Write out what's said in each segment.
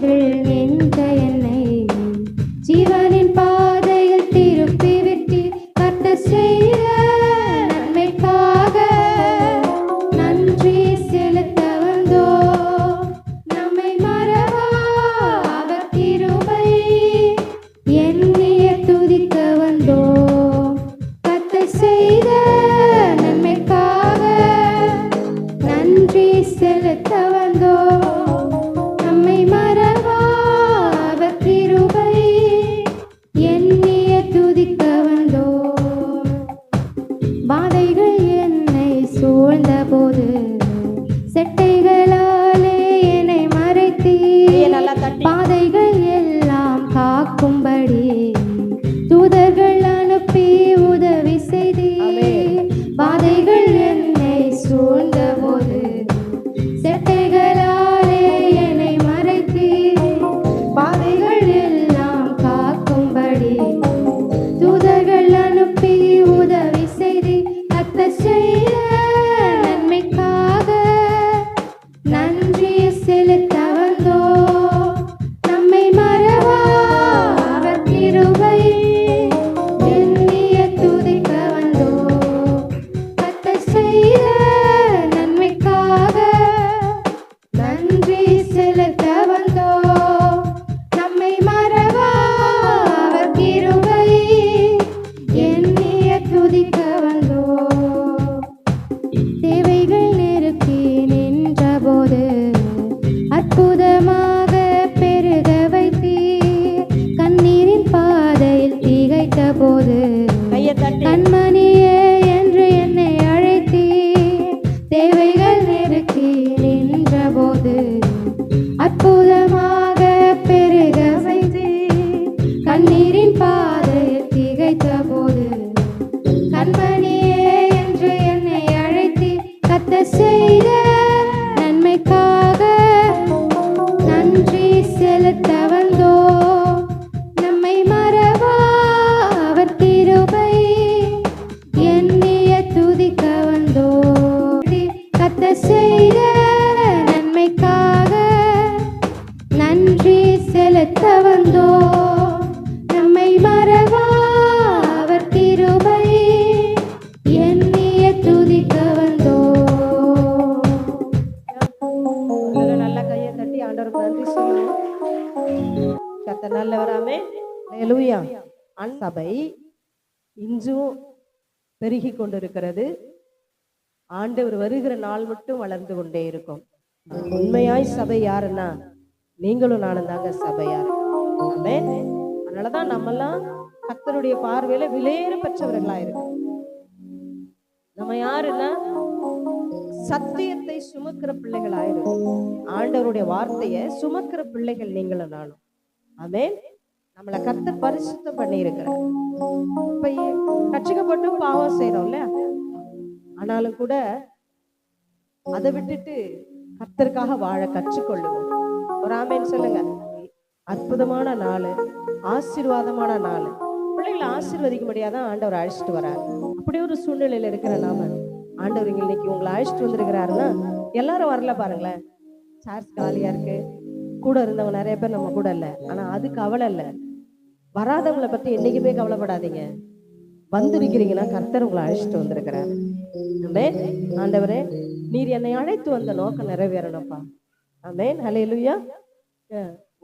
நின்ற என்னை ஜீவனின் பாதையில் திருப்பி விட்டு கர்த்தர் செய்த நன்மைக்காக நன்றி செலுத்த வந்தோ. நம்மை மறவா அவர் கிருபை எண்ணிய துதிக்க வந்தோ. கர்த்தர் செய்த நன்மைக்காக நன்றி செலுத்த வந்தோ. நம்மை மறவா அவர் கிருபை எண்ணிய துதிக்க வந்தோ. பாதைகள் என்னை சூழ்ந்த போது செட்டைகளாலே என்னை மறைத்தீ. பாதைகள் எல்லாம் காக்கும்படி தூதர்கள் அனுப்பி உதவி செய்தீ. பாதைகள் என்னை சூழ்ந்த போது செட்டைகளாலே என்னை மறைத்தீ. பாதைகள் எல்லாம் காக்கும்படி தூதர்கள் அனுப்பி உதவி செய்தி. கர்த்தர் செய்த நன்மைக்காக நன்றி செலுத்த வந்தோ. நம்மை மறவா அவர் கிருபை எண்ணிய துதிக்க வந்தோ. கர்த்தர் செய்த நன்மைக்காக நன்றி செலுத்த வந்தோ. நம்மை மறவா அவர் கிருபை எண்ணிய துதிக்க வந்தோ. தேவைகள் நெருக்கி நின்ற போது அற்புதமாக பெருக வைத்தீர். கண்ணீரின் பாதையில் திகைத்த போது கண்மணியே என்று என்னை அழைத்தீர். தேவைகள் நெருக்கி நின்ற போது அற்புதமாக பெருக வைத்தீர். கண்ணீரின் பாதையில் திகைத்த போது கண்மணியே என்று என்னை அழைத்தீர். கர்த்தர் செய்த நன்மைக்காக நன்றி செலுத்த வந்தோ. நம்மை மறவா அவர் கிருபை எண்ணிய துதிக்க வந்தோ. கர்த்தர் செய்த நன்மைக்காக நன்றி செலுத்த வந்தோ. நம்மை மறவா அவர் கிருபை எண்ணிய துதிக்க வந்தோ. நல்ல கையை தட்டி ஆண்டவருக்கு நன்றி சொல்லுவோம். கர்த்தர் நல்லவராமே. ஹல்லேலூயா. சபை இன்றும் பெருகி கொண்டிருக்கிறது. ஆண்டவர் வருகிற நாள் மட்டும் வளர்ந்து கொண்டே இருக்கும். உண்மையாய் சபை யாருன்னா நீங்களும் நானும் தாங்க சபையார். அதனாலதான் நம்மெல்லாம் கர்த்தருடைய பார்வையில விலையேற பெற்றவர்களா இருக்கும். நம்ம யாருன்னா சத்தியத்தை சுமக்கிற பிள்ளைகளாயிருக்கும். ஆண்டவருடைய வார்த்தையை சுமக்கிற பிள்ளைகள் நீங்களும் நானும். ஆமென். நம்மளை கர்த்தர் பரிசுத்தம் பண்ணி இருக்கிறார். இப்ப ரட்சிக்கப்பட்டும் பாவம் செய்யறோம்ல, ஆனாலும் கூட அதை விட்டுட்டு கர்த்தருக்காக வாழ கற்றுக்கொள்ளுவோம். ஒரு ஆமென் சொல்லுங்க. அற்புதமான நாள், ஆசீர்வாதமான நாள். பிள்ளைகளை ஆசீர்வதிக்க முடியாதான் ஆண்டவர் அழைச்சிட்டு வராரு. அப்படி ஒரு சூழ்நிலையில இருக்கிற நாம ஆண்டவர் இன்னைக்கு உங்களை அழைச்சிட்டு வந்திருக்கிறாருன்னா எல்லாரும் வரல பாருங்களேன். சார்ஜ் காலியா இருக்கு. கூட இருந்தவங்க நிறைய பேர் நம்ம கூட இல்லை. ஆனா அது கவலை இல்லை. வராதவங்களை பத்தி என்னைக்குமே கவலைப்படாதீங்க. வந்திருக்கிறீங்கன்னா கர்த்தர் உங்களை அழைச்சிட்டு வந்திருக்கிறாரு. ஆண்டவரே, நீர் என்னை அழைத்து வந்த நோக்கம் நிறைவேறணும்ப்பா. ஆமென். ஹல்லேலூயா.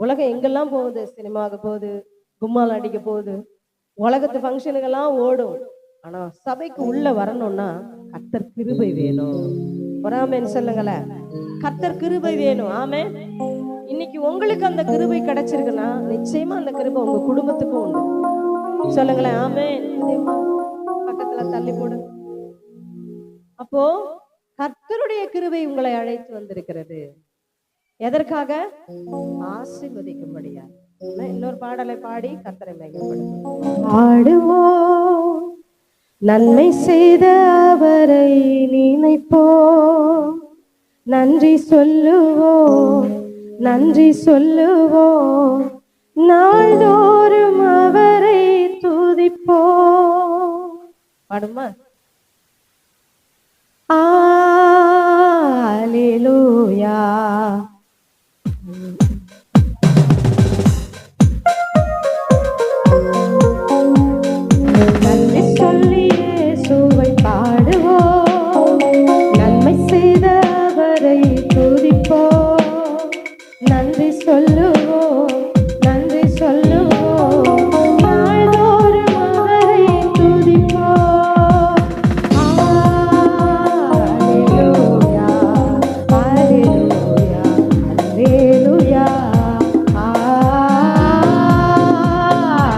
உலகம் எங்கெல்லாம் போகுது, சினிமாவுக்கு போகுது, கும்மால் அடிக்க போகுது, உலகத்து ஃபங்க்ஷனுக்கெல்லாம் ஓடும். ஆனா சபைக்கு உள்ள வரணும்னா கர்த்தர் கிருபை வேணும். ஒரு ஆமென் சொல்லுங்களேன். கர்த்தர் கிருபை வேணும். ஆமென். இன்னைக்கு உங்களுக்கு அந்த கிருபை கிடைச்சிருக்குன்னா நிச்சயமா அந்த கிருபை உங்க குடும்பத்துக்கும் உண்டு. சொல்லுங்களேன். ஆமென். பக்கத்துல தள்ளி போடு. அப்போ கர்த்தருடைய கிருபை உங்களை அழைத்து வந்திருக்கிறது. எதற்காக? ஆசீர்வதிக்கும்படியா. இன்னொரு பாடலை பாடி கர்த்தரை மகிமைப்படுத்துவோம். பாடுவோம் நன்மை செய்த அவரை நினைப்போம். நன்றி சொல்லுவோம், நன்றி சொல்லுவோம். நாள்தோறும் அவரை துதிப்போம். பாடுமா? அல்லேலூயா. நன்றி சொல்லுவோம், நன்றி சொல்லுவோம், நாள்தோறும் அவரை துதிப்போம். அல்லேலூயா, அல்லேலூயா, அல்லேலூயா,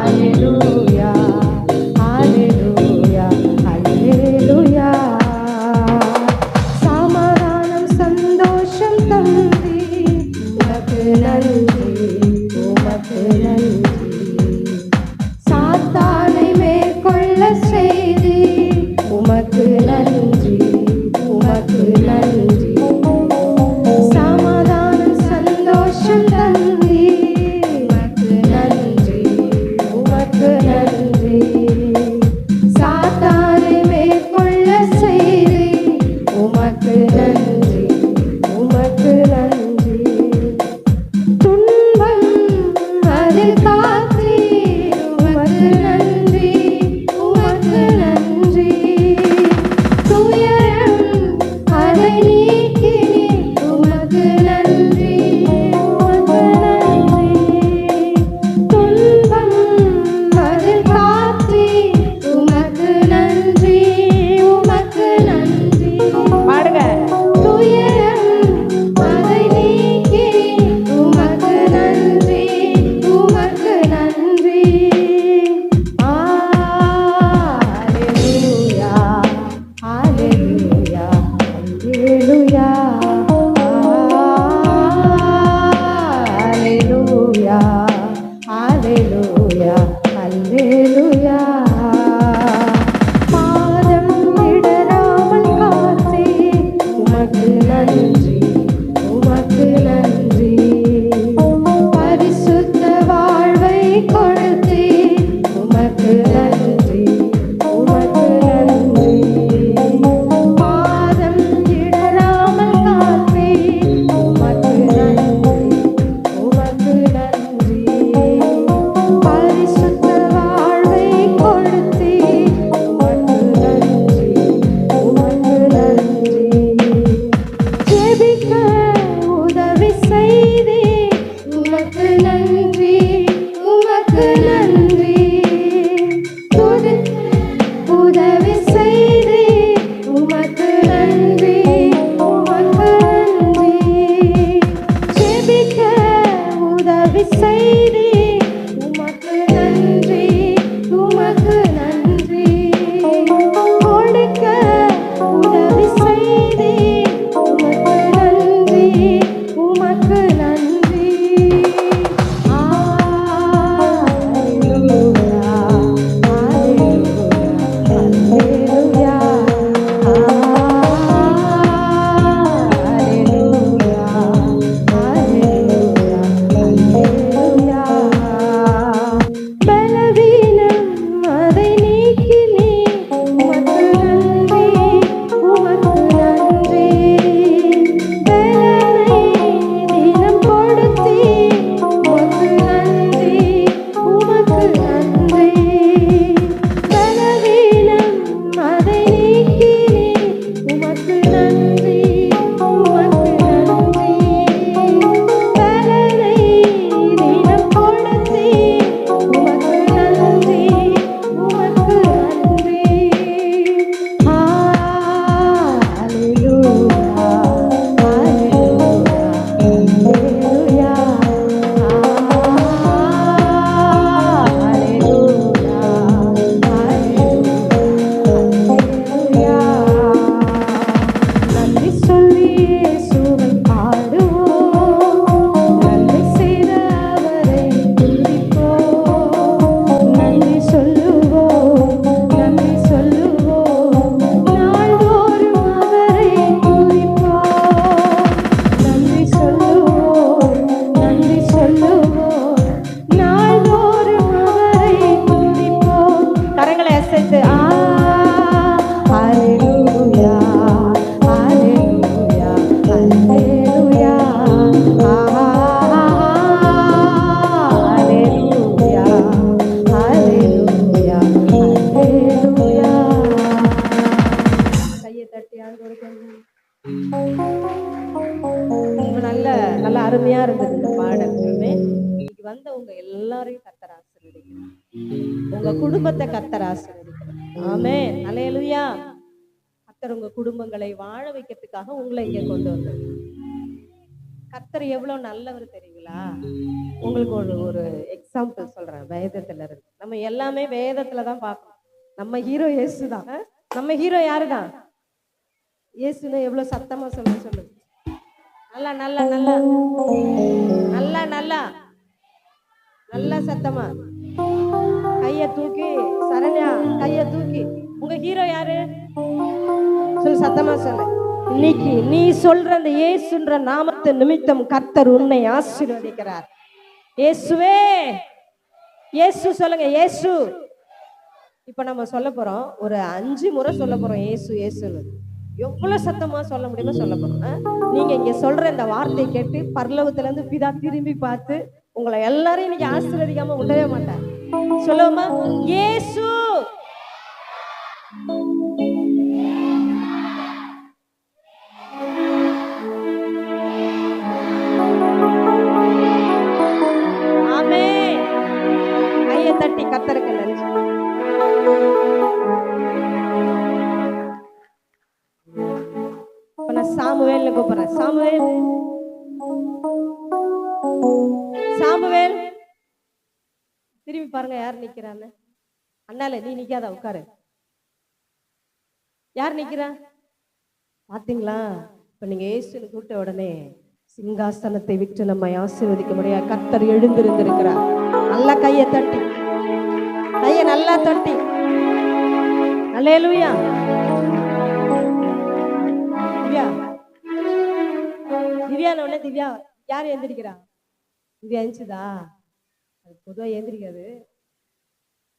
அல்லேலூயா, அல்லேலூயா, அல்லேலூயா. சமாதானம் சந்தோஷம் தந்தி உமக்கு நன்றி, உமக்கு நன்றி. சாத்தானை மேற்கொள்ள செய்தி உமக்கு நன்றி, உமக்கு நன்றி. சமாதானம் சந்தோஷம் தந்தி உமக்கு நன்றி, உமக்கு நன்றி. சாத்தானை மேற்கொள்ள செய்தி உமக்கு நன்றி, உமக்கு நன்றி. துன்பம் அதில் காத்தீர் உமக்கு நன்றி, உமக்கு நன்றி. துயரம் அதை நீக்கினீர் உமக்கு நன்றி, உமக்கு நன்றி. துன்பம் அதில் காத்தீர் உமக்கு நன்றி, உமக்கு நன்றி. பாடுங்க. துயரம் அதை நீக்கினீர் உமக்கு நன்றி, உமக்கு நன்றி. அல்லேலூயா, அல்லேலூயா, அல்லேலூயா, அல்லேலூயா, அல்லேலூயா, அல்லேலூயா. பாதம் இடராமல் காத்தீர் உமக்கு நன்றி, உமக்கு நன்றி. பரிசுத்த வாழ்வை கொடுத்தீர் உமக்கு நன்றி, உமக்கு நன்றி. பாதம் இடராமல் காத்தீர் உமக்கு நன்றி, உமக்கு நன்றி. பரிசுத்த வாழ்வை கொடுத்தீர் உமக்கு நன்றி, உமக்கு நன்றி. ஜெபிக்க உதவி செய்தீர் உமக்கு நன்றி, உமக்கு நன்றி. துதிக்க உதவி செய்தீர் உமக்கு நன்றி, உமக்கு நன்றி. ஜெபிக்க உதவி செய்தீர் உமக்கு நன்றி, உமக்கு நன்றி. கொடுக்க உதவி செய்தீர் உமக்கு நன்றி, உமக்கு நன்றி. அல்லேலூயா, அல்லேலூயா, அல்லேலூயா, அல்லேலூயா, அல்லேலூயா. பலவீனம் அதை நீக்கினீர் உமக்கு நன்றி, உமக்கு நன்றி. பலனை தினம் கொடுத்தீர் உமக்கு நன்றி, உமக்கு நன்றி. பலவீனம் அதை நீக்கினீர் உமக்கு நன்றி, உமக்கு நன்றி. பலனை தினம் கொடுத்தீர் உமக்கு நன்றி, உமக்கு நன்றி. அல்லேலூயா, அல்லேலூயா, அல்லேலூயா, அல்லேலூயா. நன்றி சொல்லி இயேசுவை பாடுவோம், நன்மை செய்த அவரை துதிப்போம். நன்றி சொல்லுவோம், நன்றி சொல்லுவோம், நாள்தோறும் அவரை துதிப்போம். நன்றி சொல்லுவோம், நன்றி சொல்லுவோம், நாள்தோறும் அவரை துதிப்போம். கரங்களை அசைத்து அல்லேலூயா, அல்லேலூயா, அல்லேலூயா, அல்லேலூயா, அல்லேலூயா, அல்லேலூயா. கையை தட்டி ஆண்டவருக்கு ரொம்ப நல்ல நல்ல அருமையா இருந்தது இந்த பாடல். வந்த உங்க எல்லாரையும் கர்த்தர் ஆசீர்வதிக்கிறார். உங்க குடும்பத்தை கர்த்தர் ஆசீர்வதிக்கிறார். ஆமென். அல்லேலூயா. கர்த்தர் உங்க குடும்பங்களை வாழ வைக்கிறதுக்காக உங்களை இங்க கொண்டு வந்தார். கர்த்தர் எவ்வளவு நல்லவர் தெரியுங்களா? உங்களுக்கு ஒரு ஒரு எக்ஸாம்பிள் சொல்றேன் வேதத்துல இருந்து. நம்ம எல்லாமே வேதத்துல தான் பார்க்கணும். நம்ம ஹீரோ இயேசு தான். நம்ம ஹீரோ யாருதான்? இயேசுன்னு எவ்வளவு சத்தமா சொல்லுங்க. நல்லா நல்லா நல்லா நல்லா நல்லா நல்லா சத்தமா கைய தூக்கி, சரண்யா கைய தூக்கி. உங்க ஹீரோ யாரு? சொல்லு, சத்தமா சொல்லு. இன்னைக்கு நீ சொல்ற அந்த இயேசுன்ற நாமத்து நிமித்தம் கர்த்தர் உன்னை ஆசீர்வதிக்கிறார். இயேசுவே, இயேசு சொல்லுங்க, இயேசு. இப்ப நம்ம சொல்ல போறோம், ஒரு 5 முறை சொல்ல போறோம் இயேசு இயேசுன்னு. எவ்வளவு சத்தமா சொல்ல முடியுமோ சொல்ல போறோம். நீங்க இங்க சொல்ற இந்த வார்த்தையை கேட்டு பரலோகத்துல இருந்து பிதா திரும்பி பார்த்து உங்களை எல்லாரையும் இன்னைக்கு ஆசீர்வதிக்காம விடவே மாட்டார். சொல்லுவோமா? இயேசு. ஆமென். கையை தட்டி கர்த்தருக்கு நன்றி. இப்ப நான் சாமுவேல்னு கூப்பிடுறேன். சாமுவேல், சாமுவேல் திரும்பி பாருங்க யார் நிக்கிறான்னு. அண்ணால நீ நிக்காத, உட்காரு. யார் நிக்கிறா பாத்தீங்களா? இப்ப நீங்க இயேசுன்னு கூப்பிட்ட உடனே சிங்காசனத்தை விட்டு நம்மை ஆசீர்வதிக்க முடியாது. கர்த்தர் எழுந்திருந்திருக்கிறார். நல்லா கையை தட்டி, கையை நல்லா தட்டி. அல்லேலூயா. திவ்யா, திவ்யான்னு உடனே திவ்யா யார் எந்திரிக்கிறா? திவ்யா எந்திச்சுதா? அது பொதுவா எந்திரிக்காது.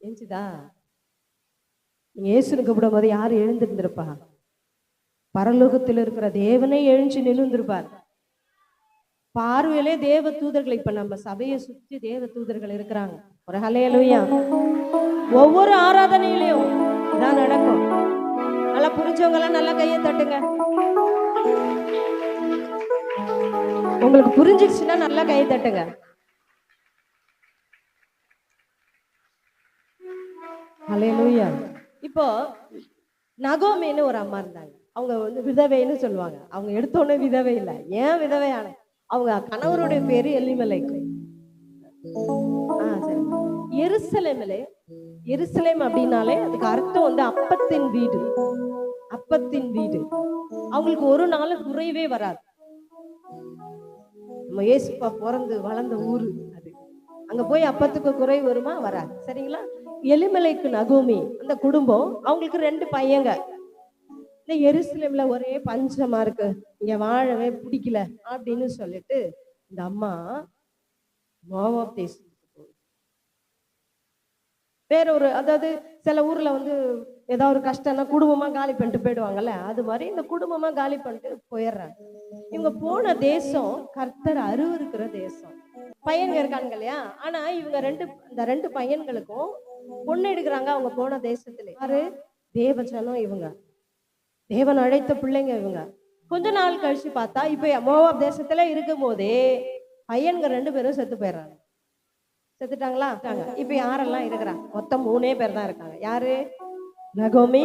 எந்திச்சுதா? நீங்க இயேசுன்னு கூப்பிடும் போது யாரு எழுந்திருந்திருப்பா? பரலோகத்தில் இருக்கிற தேவனே எழுந்து நின்றுந்திருப்பார். பார்வையிலே தேவ தூதர்கள், இப்ப நம்ம சபையை சுற்றி தேவ தூதர்கள் இருக்கிறாங்க. ஒரு ஹல்லேலூயா. ஒவ்வொரு ஆராதனையிலையும் இதான் நடக்கும். நல்லா புரிஞ்சவங்க எல்லாம் நல்லா கையை தட்டுங்க. உங்களுக்கு புரிஞ்சிருச்சுன்னா நல்லா கையை தட்டுங்க. ஹல்லேலூயா. இப்போ நகோமின்னு ஒரு அம்மா இருந்தாங்க. அவங்க வந்து விதவைன்னு சொல்லுவாங்க. அவங்க எடுத்தோடனே விதவை இல்லை. ஏன் விதவையான? அவங்க கணவருடைய பேரு எலிமெலேக்கு. சரி. எருசலேமிலே, எருசலேம் அப்படின்னாலே அதுக்கு அர்த்தம் வந்து அப்பத்தின் வீடு. அப்பத்தின் வீடு. அவங்களுக்கு ஒரு நாள் குறைவே வராது. நம்ம இயேசுப்பா பிறந்து வளர்ந்த ஊரு அது. அங்க போய் அப்பத்துக்கு குறை வருமா? வராது. சரிங்களா? எலிமெலேக்கு நகோமி அந்த குடும்பம், அவங்களுக்கு 2 பையங்க. இந்த எருசலேம்ல ஒரே பஞ்சமா இருக்கு, இங்க வாழவே பிடிக்கல அப்படின்னு சொல்லிட்டு இந்த அம்மா மோவாப் தேசத்துக்கு போகுது. வேற ஒரு, அதாவது சில ஊர்ல வந்து ஏதாவது ஒரு கஷ்டம்னா குடும்பமா காலி பண்ணிட்டு போயிடுவாங்கல்ல, அது மாதிரி இந்த குடும்பமா காலி பண்ணிட்டு போயிடுறாங்க. இவங்க போன தேசம் கர்த்தர் அருவருக்கிற தேசம். பையன்க இருக்கானுங்க இல்லையா? ஆனா இவங்க இந்த 2 பையன்களுக்கும் பொண்ணு எடுக்கிறாங்க அவங்க போன தேசத்துல. யாரு? தேவஜனம் இவங்க, தேவன் அழைத்த பிள்ளைங்க இவங்க. கொஞ்ச நாள் கழிச்சு பார்த்தா இப்ப மோவாப் தேசத்துல இருக்கும் போதே பையன்க 2 பேரும் செத்து போயிடுறாங்க. செத்துட்டாங்களா? இப்ப யாரெல்லாம் இருக்கிறாங்க? மொத்தம் 3 பேர் தான் இருக்காங்க. யாரு? நகோமி,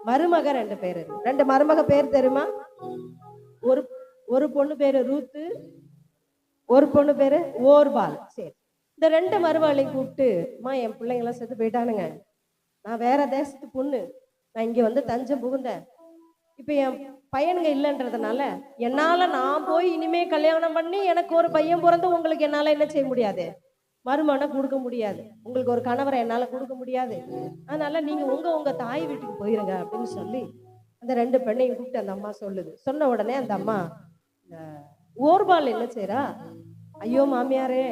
மருமக 2 பேர். 2 மருமக பேர் தெரியுமா? ஒரு பொண்ணு பேரு ரூத்து, ஒரு பொண்ணு பேரு ஓர்பால். சரி, இந்த 2 மருமகளையும் கூப்பிட்டு, அம்மா என் பிள்ளைங்களாம் செத்து போயிட்டானுங்க, நான் வேற தேசத்து பொண்ணு, நான் இங்க வந்து தஞ்சம் புகுந்தேன். இப்ப என் பையனுங்க இல்லைன்றதுனால என்னால நான் போய் இனிமே கல்யாணம் பண்ணி எனக்கு ஒரு பையன் பிறந்து உங்களுக்கு என்னால என்ன செய்ய முடியாது? மருமகனை கொடுக்க முடியாது. உங்களுக்கு ஒரு கணவரை என்னால கொடுக்க முடியாது. அதனால நீங்க உங்க தாய் வீட்டுக்கு போயிருங்க அப்படின்னு சொல்லி அந்த 2 பெண்ணையும் கூப்பிட்டு அந்த அம்மா சொல்லுது. சொன்ன உடனே அந்த அம்மா ஓர்பால் என்ன செய்யறா? ஐயோ மாமியாரே,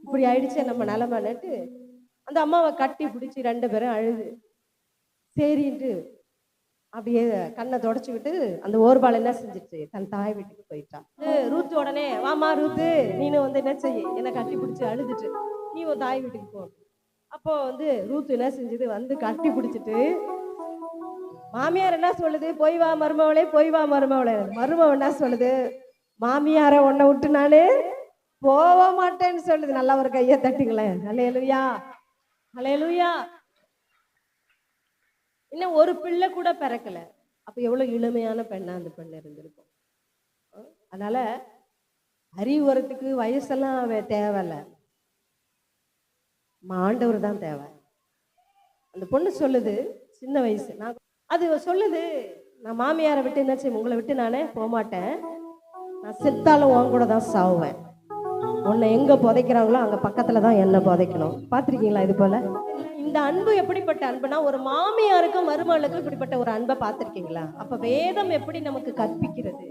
இப்படி ஆயிடுச்சு நம்ம நிலைமைன்னுட்டு அந்த அம்மாவை கட்டி பிடிச்சி 2 பேரும் அழுது சரின்ட்டு அப்படியே கண்ணை தொடச்சுக்கிட்டு அந்த ஓர்பால் என்ன செஞ்சிச்சு? தன் தாய் வீட்டுக்கு போயிட்டான். ரூத்து உடனே, வாமா ரூத்து, நீனு வந்து என்ன செய்ய, என்னை கட்டி பிடிச்சி அழுதுட்டு நீ உன் தாய் வீட்டுக்கு போ. அப்போ வந்து ரூத்து என்ன செஞ்சது? வந்து கட்டி பிடிச்சிட்டு, மாமியார் என்ன சொல்லுது? போய் வா மருமவளே, போய் வா மருமவளே. மருமவ என்ன சொல்லுது? மாமியார உன்னை விட்டு நானு போக மாட்டேன்னு சொல்லுது. நல்லா ஒரு கையை தட்டுங்களேன். ஹல்லேலூயா, ஹல்லேலூயா. இன்னும் ஒரு பிள்ளை கூட பிறக்கல. அப்ப எவ்வளவு இளமையான பெண்ணா அந்த பெண் இருந்திருக்கும். அதனால அறிவு வரத்துக்கு வயசெல்லாம் தேவையில்ல, ஆண்டவர் தான் தேவை. அந்த பொண்ணு சொல்லுது, சின்ன வயசு, நான் அது சொல்லுது, நான் மாமியாரை விட்டு என்ன செய்ய, உங்களை விட்டு நானே போக மாட்டேன், நான் செத்தாலும் உன் கூட தான் சாவுவேன், உன்னை எங்க புதைக்கிறாங்களோ அங்க பக்கத்துல தான் என்ன புதைக்கணும். பார்த்திருக்கீங்களா இது போல? இந்த அன்பு எப்படிப்பட்ட அன்புனா, ஒரு மாமியாருக்கும் மருமகளுக்கும் இப்படிப்பட்ட ஒரு அன்பை பார்த்திருக்கீங்களா? அப்ப வேதம் எப்படி நமக்கு கற்பிக்கிறது?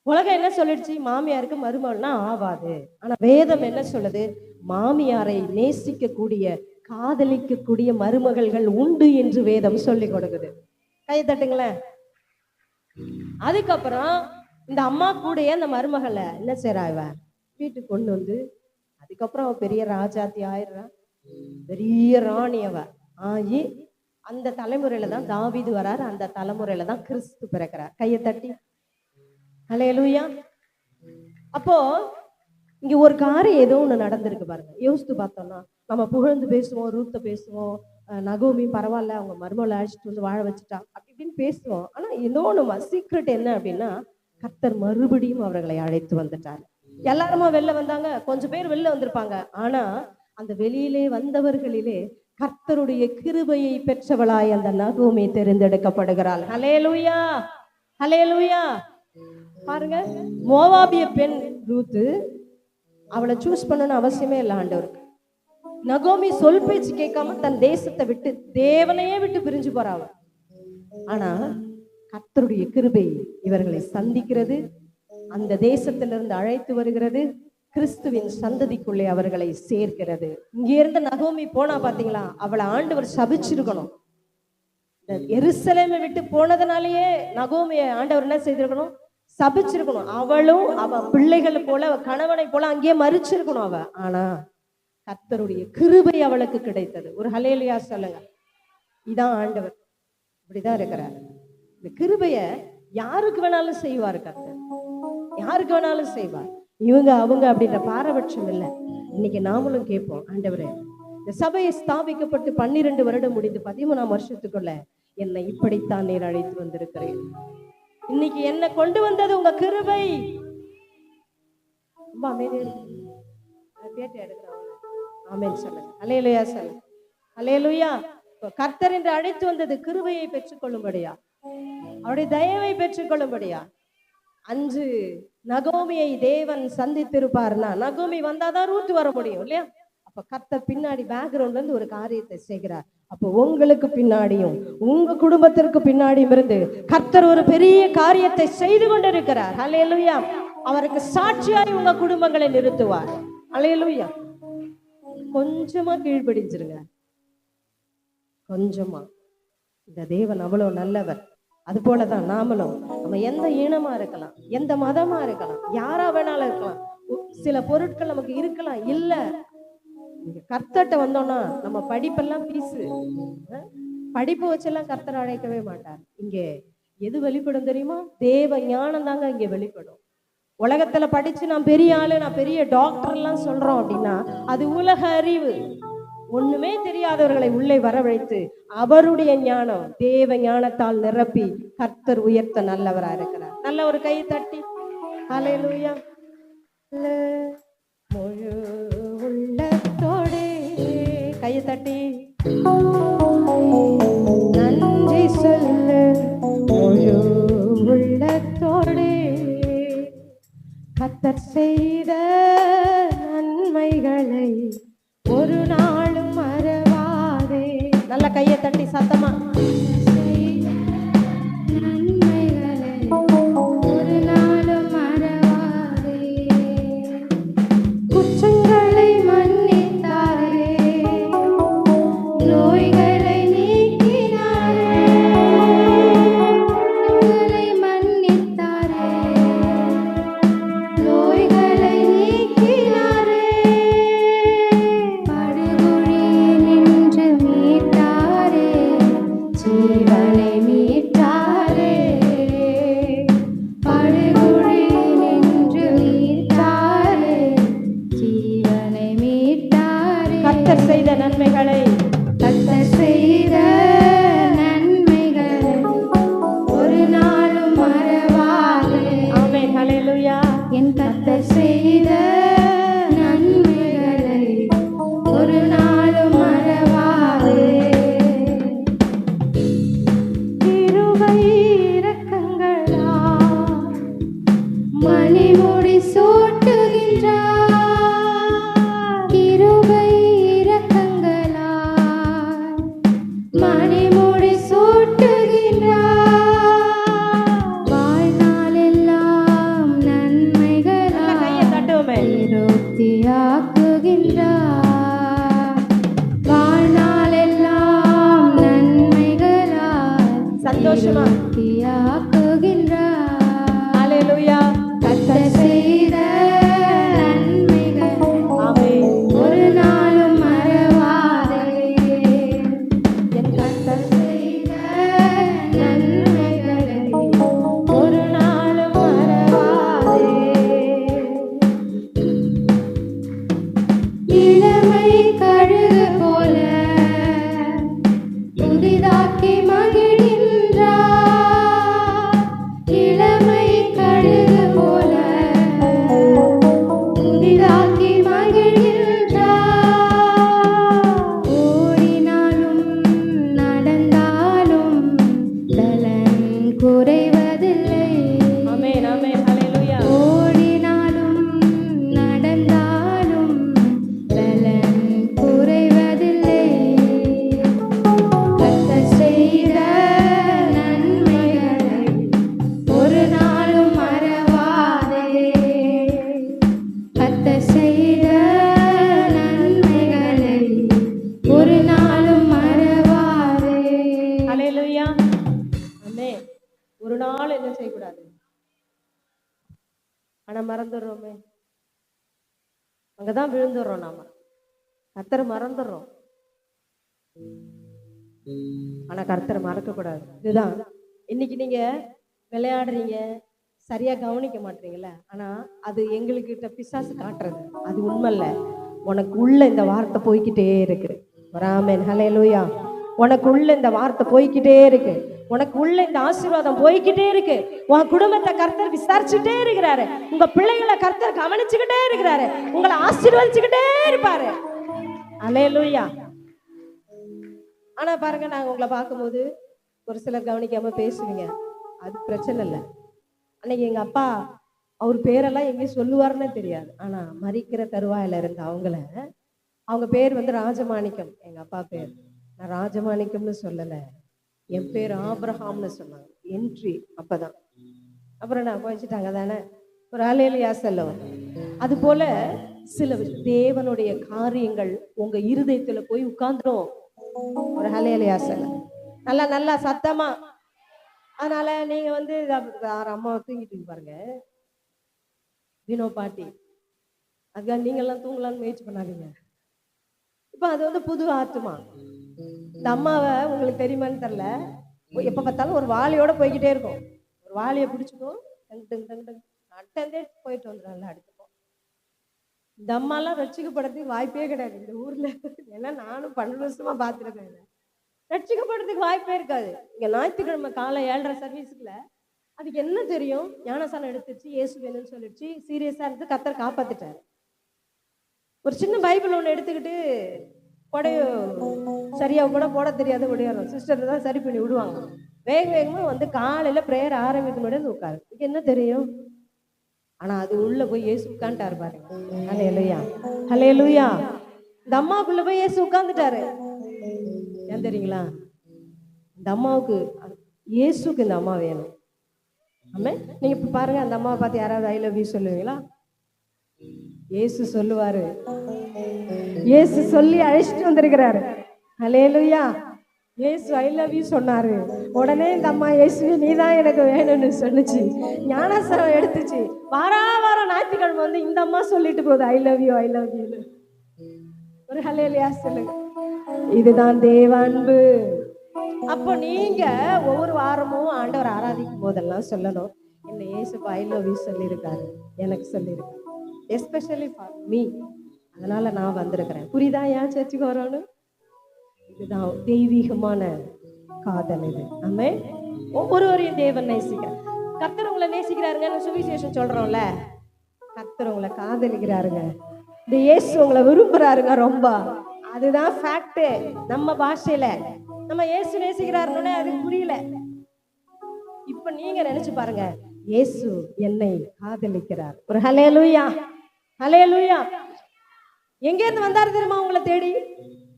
உலகம் என்ன சொல்லிடுச்சு? மாமியாருக்கு மருமகள்னா ஆவாது. ஆனா வேதம் என்ன சொல்லுது? மாமியாரை நேசிக்கக்கூடிய, காதலிக்கக்கூடிய மருமகள்கள் உண்டு என்று வேதம் சொல்லி கொடுக்குது. கை தட்டுங்களேன். அதுக்கப்புறம் இந்த அம்மா கூடயே அந்த மருமகளை என்ன செய்றா, இவ வீட்டுக்கு கொண்டு வந்து, அதுக்கப்புறம் அவ பெரிய ராஜாத்தி ஆயிடுறா, பெரிய ராணி அவ ஆகி, அந்த தலைமுறையில தான் தாவீது வராரு, அந்த தலைமுறையில தான் கிறிஸ்து பிறக்கிறார். கையை தட்டி ஹல்லேலூயா. அப்போ இங்க ஒரு காரியம் ஏதோ ஒண்ணு நடந்திருக்கு பாருங்க. யோசித்து பார்த்தோம்னா, நம்ம புகழ்ந்து பேசுவோம், ரூத்த பேசுவோம், நகோமி பரவாயில்ல, அவங்க மருமகளை அழைச்சிட்டு வந்து வாழ வச்சுட்டா அப்படி இப்படின்னு பேசுவோம். ஆனா இன்னொன்னு சீக்ரெட் என்ன அப்படின்னா, கர்த்தர் மறுபடியும் அவர்களை அழைத்து வந்துட்டாரு. எல்லாருமா வெளில வந்தாங்க, கொஞ்சம் பேர் வெளில வந்திருப்பாங்க. ஆனா அந்த வெளியிலே வந்தவர்களிலே கர்த்தருடைய கிருபையை பெற்றவளாய் அந்த நகோமி தெரிந்தெடுக்கப்படுகிறாள். ஹல்லேலூயா, ஹல்லேலூயா. பாருங்க, மோவாபிய பெண் ரூத்து, அவளை சூஸ் பண்ணணும்னு அவசியமே இல்லை ஆண்டவருக்கு. நகோமி சொல் பேச்சு கேட்காம தன் தேசத்தை விட்டு, தேவனையே விட்டு பிரிஞ்சு போறாவ. ஆனா கர்த்தருடைய கிருபை இவர்களை சந்திக்கிறது, அந்த தேசத்திலிருந்து அழைத்து வருகிறது, கிறிஸ்துவின் சந்ததிக்குள்ளே அவர்களை சேர்க்கிறது. இங்க இருந்து நகோமி போனா பாத்தீங்களா, அவளை ஆண்டவர் சபிச்சிருக்கணும். எருசலேமை விட்டு போனதுனாலேயே நகோமியை ஆண்டவர் என்ன செய்திருக்கணும்? சபிச்சிருக்கணும். அவளும் அவ பிள்ளைகள் போல, கணவனை போல அங்கேயே மறிச்சிருக்கணும் அவ. ஆனா கர்த்தருடைய கிருபை அவளுக்கு கிடைத்தது. ஒரு ஹல்லேலூயா சொல்லுங்க. இதான் ஆண்டவர், இப்படிதான் இருக்கிறார். இந்த கிருபைய யாருக்கு வேணாலும் செய்வார் கர்த்தர், யாருக்கு வேணாலும் செய்வார். இவங்க அவங்க அப்படின்ற பாரபட்சம் இல்லை. இன்னைக்கு நாமளும் கேட்போம், ஆண்டவரே, இந்த சபையை ஸ்தாபிக்கப்பட்டு 12 வருடம் முடிந்து 13ஆம் வருஷத்துக்குள்ள என்னை இப்படித்தான் நீர் அழைத்து வந்திருக்கிறேன். இன்னைக்கு என்ன கொண்டு வந்தது உங்க கிருபை. ரொம்ப அமைதியா ஆமென் சொல்லுங்க. ஹல்லேலூயா சொல்லுங்க. ஹல்லேலூயா. கர்த்தர் என்று அழைத்து வந்தது கிருபையை பெற்றுக்கொள்ளும்படியா, அவருடைய தயவை பெற்றுக்கொள்ளும்படியா. அன்று நகோமியை தேவன் சந்தித்திருப்பார்னா, நகோமி வந்தாதான் ரூத் வர முடியும் இல்லையா? அப்ப கர்த்தர் பின்னாடி பேக்ரவுண்ட்ல இருந்து ஒரு காரியத்தை செய்கிறார். அப்போ உங்களுக்கு பின்னாடியும் உங்க குடும்பத்திற்கு பின்னாடியும் இருந்து கர்த்தர் ஒரு பெரிய காரியத்தை செய்து கொண்டிருக்கிறார். ஹல்லேலூயா. அவருக்கு சாட்சியாய் உங்க குடும்பங்களை நிறுத்துவார். ஹல்லேலூயா. கொஞ்சமா கீழ்ப்படிஞ்சிருங்க, கொஞ்சமா. இந்த தேவன் அவ்வளவு நல்லவர். அது போலதான் நாமளும், நம்ம எந்த இனமா இருக்கலாம், எந்த மதமா இருக்கலாம், யாரா வேணாலும் இருக்கலாம். சில பொருட்கள் நமக்கு இருக்கலாம், இல்ல கர்த்தர்ட்ட வந்தோம்னா நம்ம படிப்பெல்லாம் பீஸு, படிப்பு வச்செல்லாம் கர்த்தர் அழைக்கவே மாட்டார். இங்க எது வெளிப்படும் தெரியுமா? தேவ ஞானம் தாங்க இங்க வெளிப்படும். உலகத்துல படிச்சு நான் பெரிய ஆளு, நான் பெரிய டாக்டர் எல்லாம் சொல்றோம் அப்படின்னா அது உலக அறிவு. ஒண்ணுமே தெரியாதவர்களை உள்ளே வரவழைத்து அவருடைய ஞானம், தேவ ஞானத்தால் நிரப்பி கர்த்தர் உயர்த்த நல்லவரா இருக்கிறார். நல்ல ஒரு கை தட்டி ஹல்லேலூயா. முழு உள்ளத்தோடு கையை தட்டி நன்றி சொல்லு. முழு உள்ளத்தோடு கர்த்தர் செய்த நன்மைகளை ஒரு நாளும் மறவாதே. நல்ல கையை தட்டி சத்தமா. நன்மைகளை ஒரு நாளும் மறவாதே. குற்றங்களை மன்னித்தாரே, நோய்களை நீக்கினாரே, குற்றங்களை மன்னித்தாரே, நோய்களை நீக்கினாரே. படுகுழியில் நின்று மீட்டாரே, ஜீவனை மீட்டாரே. கர்த்தர் செய்த நன்மைகளை கர்த்தர் செய்த நன்மைகளை ஒரு நாளும் மறவாதே. ஆமென். ஹல்லேலூயா. என் கர்த்தர் செய்த நன்மைகளை ஒரு நாளும் மறவாதே. கிருபை இரக்கங்களால் மணிமுடி சூட்டுகின்றார். கிருபை இரக்கங்களால் மணிமுடி சூட்டுகின்றார். வாழ்நாளெல்லாம் நன்மைகளால் கையை தட்டுவோமே. திருப்தியாக்குகின்றார். வாழ்நாளெல்லாம் நன்மைகளால் சந்தோஷமா திருப்தியாக்குகின்றார். ஹல்லேலூயா. கர்த்தர் செய்த நன்மைகள் ஆமென். ஒரு நாளும் மறவாதே. என் கர்த்தர் செய்த நன்மைகளை ஒரு நாளும் மறவாதே. இளமை கழுகு போல புதிதாக்கி மகிழ்கின்றார். இளமை கழுகு போல புதிதாக்கி மகிழ்கின்றார். ஓடினாலும் நடந்தாலும் பலன் குறைவதில்லை. ஆமென். ஆமென். ஹல்லேலூயா. ஓடினாலும் நடந்தாலும் பலன் குறைவதில்லை. கர்த்தர் செய்த நன்மைகளை ஒரு நாளும் மறவாதே. கர்த்தர் செய்த நன்மைகளை ஒரு நாளும் மறவாதே. ஹல்லேலூயா. ஆமென். ஒரு நாள் என்ன செய்யக்கூடாது, ஆனா மறந்துடுறோமே. அங்கதான் விழுந்துடுறோம் நாம. கர்த்தரை மறந்துடுறோம், ஆனா கர்த்தரை மறக்க கூடாது. இதுதான் இன்னைக்கு நீங்க விளையாடுறீங்க, சரியா கவனிக்க மாட்டீங்கல்ல. ஆனா அது எங்களுக்கிட்ட பிசாசு காட்டுறது அது உண்மை இல்ல. உனக்கு உள்ள இந்த வார்த்தை போய்க்கிட்டே இருக்கு. ஆமென். ஹல்லேலூயா. உனக்கு உள்ள இந்த வார்த்தை போய்க்கிட்டே இருக்கு. உனக்கு உள்ள இந்த ஆசீர்வாதம் போய்க்கிட்டே இருக்கு. உன் குடும்பத்தை கர்த்தர் விசாரிச்சுட்டே இருக்கிறாரு. உங்க பிள்ளைகளை கர்த்தர் கவனிச்சுக்கிட்டே இருக்கிறாரு. உங்களை ஆசீர்வதிச்சுக்கிட்டே இருப்பாரு. ஹல்லேலூயா. ஆனா பாருங்க, நாங்க உங்களை பார்க்கும்போது ஒரு சிலர் கவனிக்காம பேசுவீங்க, அது பிரச்சனை இல்லை. அன்னைக்கு எங்க அப்பா அவர் பேரெல்லாம் எங்கேயும் சொல்லுவாருன்னு தெரியாது. ஆனா மரிக்கிற தருவாயில இருந்த அவங்க பேர் வந்து ராஜமாணிக்கம். எங்க அப்பா பேர் நான் ராஜமாணிக்கம்னு சொல்லல, என் பேர் ஆபிரகாம்னு சொன்னாங்க. என்ட்ரி அப்பதான். அப்புறம் நான் போயிச்சுட்டாங்க தானே, ஒரு ஹல்லேலூயா சொல்லுவோம். அது போல சில தேவனுடைய காரியங்கள் உங்க இருதயத்துல போய் உட்கார்ந்துரும். ஒரு ஹல்லேலூயா சொல்ல நல்லா நல்லா சத்தமா. அதனால நீங்க வந்து அம்மா தூங்கிட்டு பாருங்க, வினோ பாட்டி, அதுக்காக நீங்க எல்லாம் தூங்கலாம்னு முயற்சி பண்ணாதீங்க. இப்ப அது வந்து புது ஆத்மா. இந்த அம்மாவை உங்களுக்கு தெரியுமான்னு தெரியல, எப்ப பார்த்தாலும் ஒரு வாளியோட போய்கிட்டே இருக்கும். ஒரு வாளியை பிடிச்சிக்கும், அட்டந்தே போயிட்டு வந்துடும், அடுத்துப்போம். இந்த அம்மாலாம் ரட்சிக்கப்படுறதுக்கு வாய்ப்பே கிடையாது இந்த ஊர்ல. ஏன்னா நானும் 12 வருஷமா பார்த்துருக்கேன். ரட்சிக்கப்படுறதுக்கு வாய்ப்பே இருக்காது. இங்க ஞாயிற்றுக்கிழமை காலை 7:30 சர்வீஸுக்குள்ள அதுக்கு என்ன தெரியும்? ஞானசானம் எடுத்துச்சு, இயேசு வேணும்னு சொல்லிடுச்சு, சீரியஸா இருந்து கர்த்தர் காப்பாத்திட்டாரு. ஒரு சின்ன பைபிள் ஒன்று எடுத்துக்கிட்டு கொடையோ சரியா கூட போட தெரியாத ஒடியாரும் சிஸ்டர் தான் சரி பண்ணி விடுவாங்க. வேக வேகமா வந்து காலையில பிரேயர் ஆரம்பிக்க முடியாது உட்காரு. இதுக்கு என்ன தெரியும்? ஆனா அது உள்ள போய் இயேசு உட்காந்துட்டாரு பாருங்க. ஹல்லேலூயா. ஹல்லேலூயா. இந்த அம்மாவுக்குள்ள போய் இயேசு உட்கார்ந்துட்டாரு. ஏன் தெரியுங்களா? இந்த அம்மாவுக்கு இயேசுக்கு இந்த அம்மா வேணும். ஆமே. நீங்க இப்ப பாருங்க, அந்த அம்மாவை பார்த்து யாராவது ஐ லவ் யூ சொல்லுவீங்களா? இயேசு சொல்லுவாரு. இயேசு சொல்லி அழைச்சிட்டு வந்திருக்கிறாரு. ஹல்லேலூயா. இயேசு ஐ லவ் யூ சொன்னாரு. உடனே இந்த அம்மா இயேசுவே நீதான் எனக்கு வேணும்னு சொன்னுச்சு. ஞானசானம் எடுத்துச்சு. வாரம் ஞாயிற்றுக்கிழமை வந்து இந்த அம்மா சொல்லிட்டு போகுது I love you, I love you. ஒரு ஹல்லேலூயா சொல்லுங்க. இதுதான் தேவ அன்பு. அப்போ நீங்க ஒவ்வொரு வாரமும் ஆண்டவர் ஆராதிக்கும் போதெல்லாம் சொல்லணும், என்ன இயேசு ஐ லவ் யூ சொல்லியிருக்காரு, எனக்கு சொல்லியிருக்காரு, எஸ்பெஷலி ஃபார் மீ. அதனால நான் வந்திருக்கிறேன். புரியுதா ஏன் சர்ச்சுக்கு வரணும்? இதுதான் தெய்வீகமான காதல். இது ஆமே. ஒவ்வொருவரையும் தேவன் நேசிக்கிறார். கர்த்தர் உங்களை நேசிக்கிறாருங்க. சுவிசேஷம் சொல்றோம்ல, கர்த்தர் உங்களை காதலிக்கிறாருங்க. இந்த இயேசு உங்களை விரும்புறாருங்க ரொம்ப. அதுதான் ஃபேக்ட். நம்ம பாஷையில நம்ம இயேசு நேசிக்கிறாருன்னு அது புரியல. இப்ப நீங்க நினைச்சு பாருங்க, இயேசு என்னை காதலிக்கிறார். ஒரு ஹல்லேலூயா, ஹல்லேலூயா. எங்க இருந்து வந்தாரு தெரியுமா உங்களை தேடி?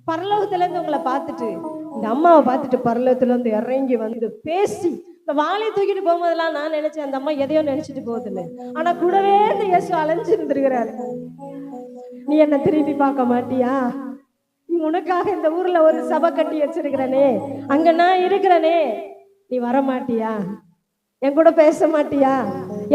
பரலோகத்துல இருந்து உங்களை பார்த்துட்டு, இந்த அம்மாவை பார்த்துட்டு பரலோகத்துல இருந்து இறங்கி வந்து பேசி, இந்த வாழையை தூக்கிட்டு போகும்போதெல்லாம் நான் நினைச்சேன் அந்த அம்மா எதையோ நினைச்சிட்டு போகுதுன்னு. ஆனா கூடவே இந்த இயேசு அலைஞ்சு இருந்திருக்கிறாரு. நீ என்ன திரும்பி பார்க்க மாட்டியா? உனக்காக இந்த ஊர்ல ஒரு சபை கட்டி வச்சிருக்கிறனே, அங்க நான் இருக்கிறனே, நீ வர மாட்டியா? என் கூட பேச மாட்டியா?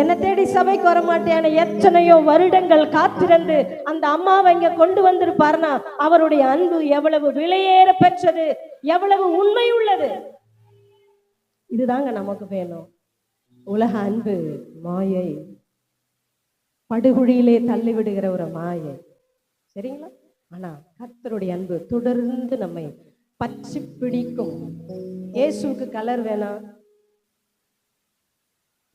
என்ன தேடி சபைக்கு வர மாட்டியான எத்தனையோ வருடங்கள் காத்திருந்து அந்த அம்மாவை இங்க கொண்டு வந்திருப்பாருனா அவருடைய அன்பு எவ்வளவு விலையேற பெற்றது, எவ்வளவு உண்மை உள்ளது. இதுதாங்க நமக்கு வேணும். உலக அன்பு மாயை, படுகுழியிலே தள்ளி விடுகிற ஒரு மாயை, சரிங்களா? ஆனா கர்த்தருடைய அன்பு தொடர்ந்து நம்மை பற்றி பிடிக்கும். இயேசுவுக்கு கலர் வேணாம்,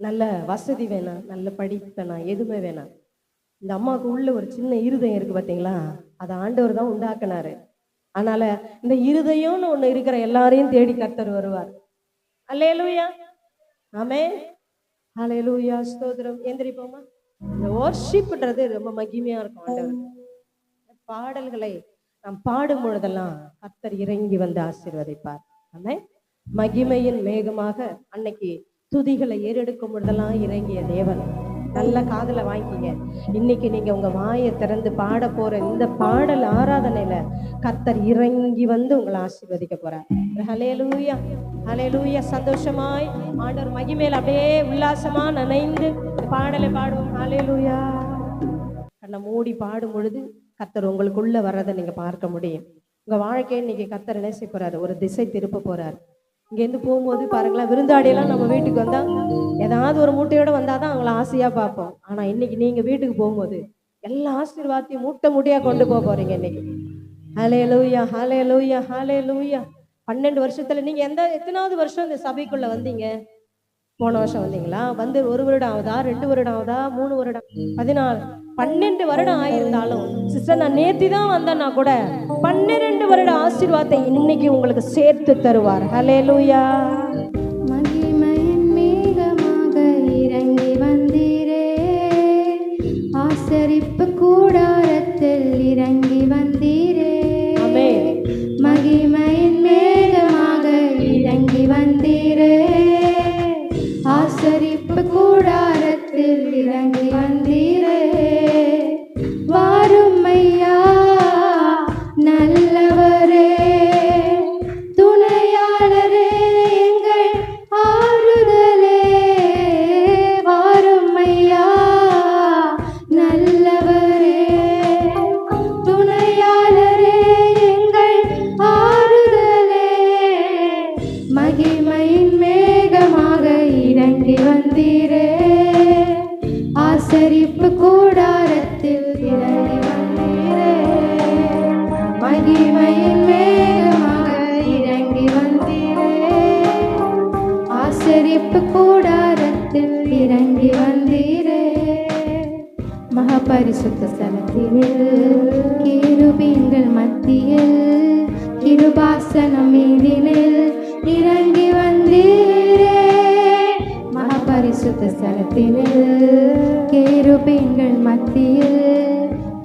நல்ல வசதி வேணாம், நல்ல படிப்பு வேணாம், எதுவுமே வேணாம். இந்த அம்மாவுக்கு உள்ள ஒரு சின்ன இருதயம் இருக்கு பார்த்தீங்களா, அதை ஆண்டவர் தான் உண்டாக்குனாரு. அதனால இந்த இருதயம்னு ஒண்ணு இருக்கிற எல்லாரையும் தேடி கர்த்தர் வருவார். அல்லேலூயா, ஆமென், அல்லேலூயா, ஸ்தோத்திரம். எந்திரிப்போமா. இந்த வொர்ஷிப்ன்றது ரொம்ப மகிமையா இருக்கும். ஆண்டவர் பாடல்களை நாம் பாடும் பொழுதெல்லாம் கர்த்தர் இறங்கி வந்து ஆசீர்வதிப்பார். ஆமென். மகிமையின் மேகமாக அன்னைக்கு துதிகளை ஏறெடுக்கும் பொழுதெல்லாம் இறங்கிய தேவன். நல்ல காதலை வாங்கிங்க. இன்னைக்கு நீங்க உங்க வாயை திறந்து பாட போற இந்த பாடல் ஆராதனையில கர்த்தர் இறங்கி வந்து உங்களை ஆசீர்வதிக்க போறார். ஹல்லேலூயா, ஹல்லேலூயா. சந்தோஷமாய் ஆண்டவர் மகிமையில அப்படியே உல்லாசமா நனைந்து பாடலை பாடுவோம். ஹல்லேலூயா. கண்ணை மூடி பாடும் பொழுது கர்த்தர் உங்களுக்குள்ள வர்றதை நீங்க பார்க்க முடியும். உங்க வாழ்க்கையை இன்னைக்கு கர்த்தர் என்ன செய்ய போறாரு? ஒரு திசை திருப்ப போறாரு. இங்கேருந்து போகும்போது பாருங்களேன், விருந்தாடியெல்லாம் நம்ம வீட்டுக்கு வந்தா ஏதாவது ஒரு மூட்டையோட வந்தாதான் அவங்கள ஆசையா பார்ப்போம். ஆனா இன்னைக்கு நீங்க வீட்டுக்கு போகும்போது எல்லா ஆசீர்வாதத்தையும் மூட்டை மூட்டையா கொண்டு போக போறீங்க இன்னைக்கு. ஹல்லேலூயா, ஹல்லேலூயா, ஹல்லேலூயா. 12 வருஷத்துல நீங்க எத்தனாவது வருஷம் இந்த சபைக்குள்ள வந்தீங்க? போன வருஷம் வந்தீங்களா? வந்து 1 வருடம் ஆகுதா, 2 வருடம் ஆகுதா, 3 வருடம், 14, 12 வருடம் ஆயிருந்தாலும் சிஸ்டர் நான் நேத்தி தான் வந்தேன்னா கூட 12 வருட ஆசீர்வாதத்தை இன்னைக்கு உங்களுக்கு சேர்த்து தருவார். ஹல்லேலூயா. மகிமையின் மேகமாக இறங்கி வந்தீரே, ஆசரிப்பு கூடாரத்தில் இறங்கி வந்தீரே. ஆமென். மகிமையின் மேகமாக இறங்கி வந்தீரே, ஆசரிப்பு கூடாரத்தில் இறங்கி வந்தீரே. வாரும் ஐயா நல்லவரே, துணையாளரே, எங்கள் ஆறுதலே. வாரும் ஐயா நல்லவரே, துணையாளரே, எங்கள் ஆறுதலே. மகிமையின் மேகமாக இறங்கி வந்தீரே, ஆசரிப்பு கூடாரத்தில் இறங்கி வந்தீரே. மகிமையின் மேகமாக இறங்கி வந்தீரே, ஆசரிப்பு கூடாரத்தில் இறங்கி வந்தீரே. மகாபரிசுத்த ஸ்தலத்தினில் கேருபீன்கள் மத்தியில் கிருபாசனம் மீதினில் இறங்கி வந்தீரே. மகாபரிசுத்த ஸ்தலத்தினில் கேருபீன்கள் மத்தியில்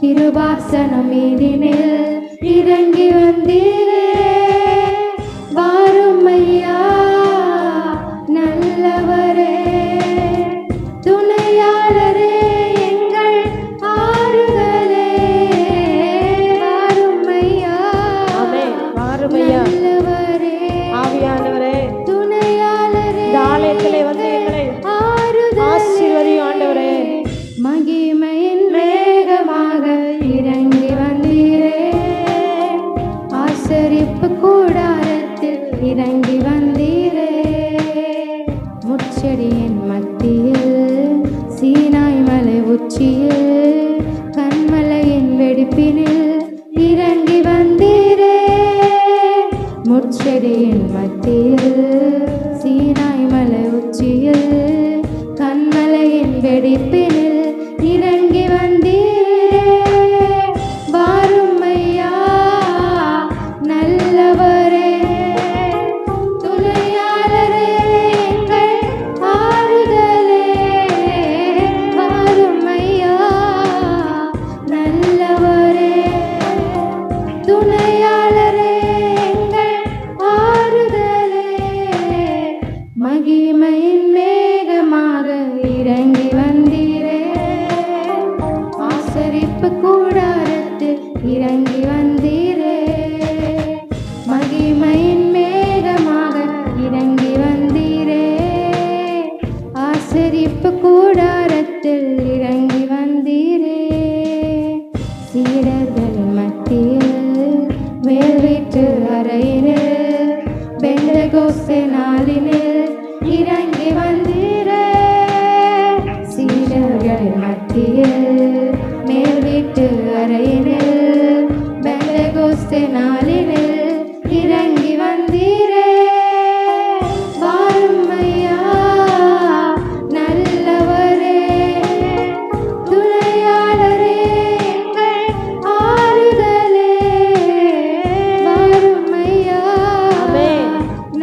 கிருபாசனம் மீதினில் இறங்கி வந்தீரே. வாரும் ஐயா நல்லவரே, துணையாளரே, எங்கள் ஆறுதலே. வாரும் ஐயா, ஆமென். வாரும் ஐயா நல்லவரே, ஆவியானவரே, துணையாளரே, இந்த ஆலயத்திலே வந்து எங்களை ஆசீர்வதியும் ஆண்டவரே. மகிமையின் மேகமாக இறங்கி வந்தீரே, வெடிப்பினில் இறங்கி வந்தீரே முட்செடியின் மத்தியில் சீனாய் மலை உச்சியில் கண்மலையின் வெடிப்பினில் இறங்கி வந்தீரே வாரும் ஐயா நல்லவரே துணையாளரே எங்கள் ஆறுதலே வாரும் ஐயா நல்லவரே துணையாளரே எங்கள் ஆறுதலே மகிமையின் மேகமாக இறங்கி வந்தீரே ஆசரிப்பு கூடாரத்தில் இறங்கி வந்தீரே மகிமையின் மேகமாக இறங்கி வந்தீரே ஆசரிப்பு கூடாரத்தில் இறங்கி வந்தீரே சீடர்கள் மத்தியில் மேல் வீட்டு அறையினில் பெந்தகோஸ்தே நாளினில் இறங்கி வந்தீரே சீடர்கள் மத்தியில் மேல் வீட்டு அறையினில் பெந்தகோஸ்தே நாளினில் இறங்கி வந்தீரே வாரும் ஐயா நல்லவரே துணையாளரே எங்கள் ஆறுதலே வாரும் ஐயா ஆமென்.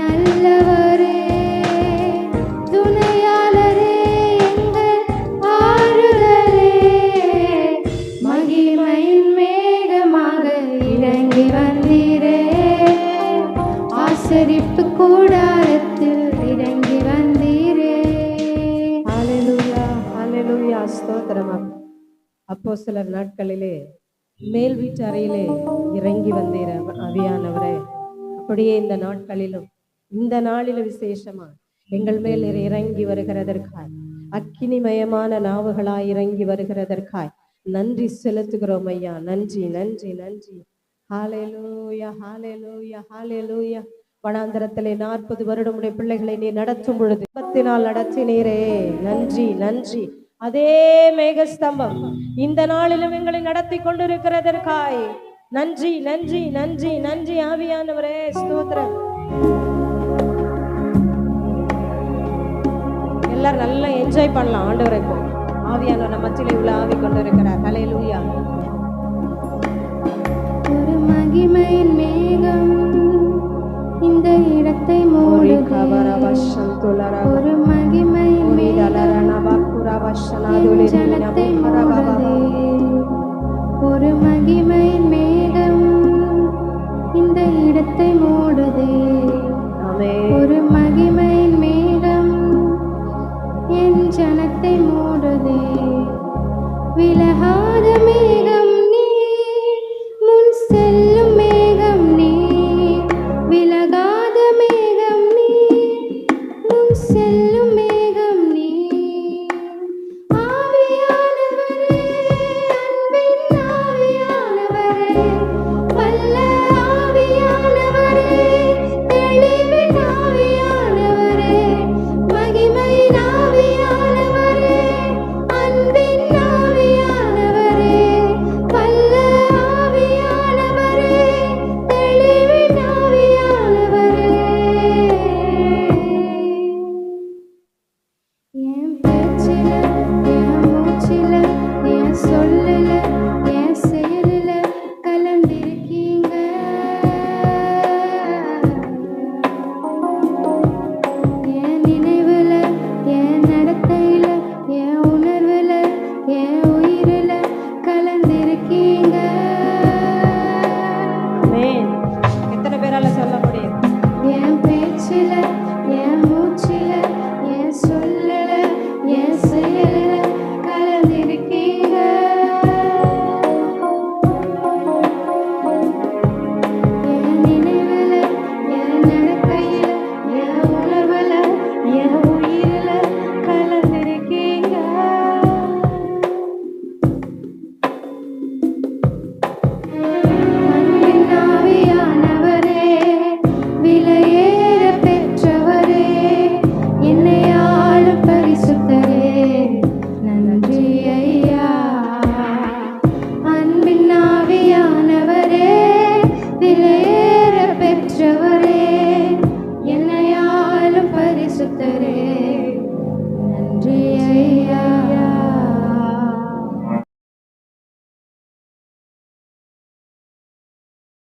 நல்லவரே துணையாளரே எங்கள் ஆறுதலே மகிமையின் மேகமாக இறங்கி வந்தீரே ஆசரிப்பு கூடாரத்தில் இறங்கி வந்தீரே ஹalleluya ஹalleluya ஸ்தோத்திரம். அப்போஸ்தலர் நாட்களிலே மேல் வீட்டு அறையிலே இறங்கி வந்தீர ஆவியானவரே, அப்படியே இந்த நாட்களிலும் இந்த நாளிலும் விசேஷமா எங்கள் மேல் இறங்கி வருகிறதற்காய் அக்கினிமயமான நாவுகளாய் இறங்கி வருகிறதற்காய் நன்றி செலுத்துகிறோம் ஐயா. நன்றி நன்றி நன்றி. ஹalleluya ஹalleluya ஹalleluya. வனாந்தரத்திலே 40 வருடம் உடைய பிள்ளைகளை நீ நடத்தும் பொழுது 10 நாள் நடத்தினீரே. நன்றி நன்றி. அதே மேகஸ்தம்பம் இந்த நாளிலும் எங்களை நடத்தி கொண்டிருக்கிறதற்காய் நன்றி நன்றி நன்றி நன்றி ஆவியானவரே ஸ்தோத்திரம். எல்லாரும் நல்லா என்ஜாய் பண்ணலாம் ஆண்டவரை. இப்போ ஆவியானவர் நம்ம மத்தியிலே உள்ள ஆவி கொண்டிருக்கிறார். ஹalleluya. ஒரு மகிமையின் மேகம் இந்த இடத்தை மூடுகிறது ஒரு மகிமையின் மேகம் ஜனத்தை மூடுகிறது